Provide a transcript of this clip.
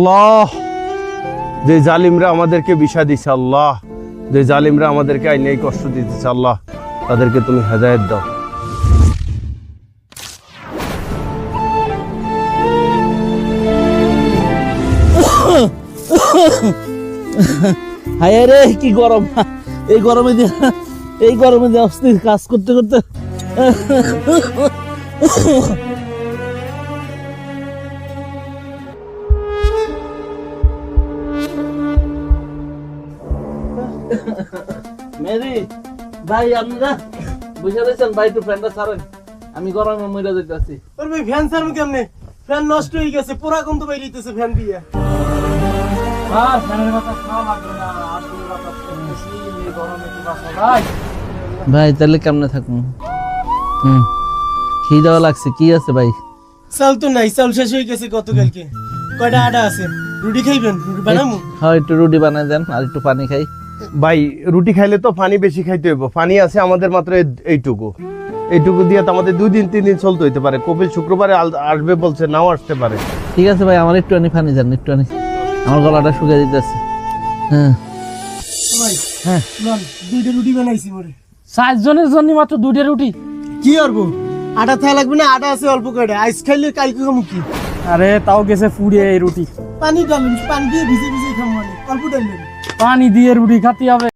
আল্লাহ, যে জালিমরা আমাদেরকে বিষা দিছে, আল্লাহ যে জালিমরা আমাদেরকে আইনে কষ্ট দিতেছে, আল্লাহ তাদেরকে তুমি হেদায়েত দাও। হায় রে কি গরম, এই গরমে দিয়ে অস্থির কাজ করতে করতে মেরি ভাই, আপনারা বুঝে দিয়েছেন ভাই, একটু ফ্যানটা ছাড়েন, আমি গরমে মরে যাইতেছি। ওর ভাই ফ্যান ছাড়বো কেমনে? ফ্যান নষ্ট হয়ে গেছে, পুরা গন্ধ বাইরেছে ফ্যান দিয়ে। ভাই তাহলে কেমনে থাকবো? খিদাও লাগছে, কি আছে ভাই? চাল তো নাই, চাল শেষ হয়ে গেছে গতকালকে। কয়টা আটা আছে, রুটি খাইবেন? রুটি বানাবো? হ্যাঁ, একটু রুটি বানাই দেন আর একটু পানি খাই। ভাই রুটি খাইলে তো পানি বেশি খাইতে হইব, পানি আছে আমাদের মাত্র এইটুকু দিয়ে তো আমাদের 2 দিন 3 দিন চলতে হইতে পারে। কপিল শুক্রবারে আসবে বলছে, নাও আসতে পারে। ঠিক আছে ভাই, আমার একটু পানি দেন, একটু আমার গলাটা শুকিয়ে দিতেছে। হ্যাঁ ভাই হ্যাঁ, লন 2টা রুটি বানাইছি মোরে। 7 জনের জন্য মাত্র 2টা রুটি? কি করবো, আটা থাকা লাগবে না? আটা আছে অল্প কয়টা, আইস খাইলে কালকে খামু কি? আরে তাও গেছে ফুড়ে এই রুটি। পানি ডালেন, পানি দিয়ে ভিজে ভিজে খামু, মানে অল্প ডালেন। পানি দিয়ে রুটি খাতে হবে।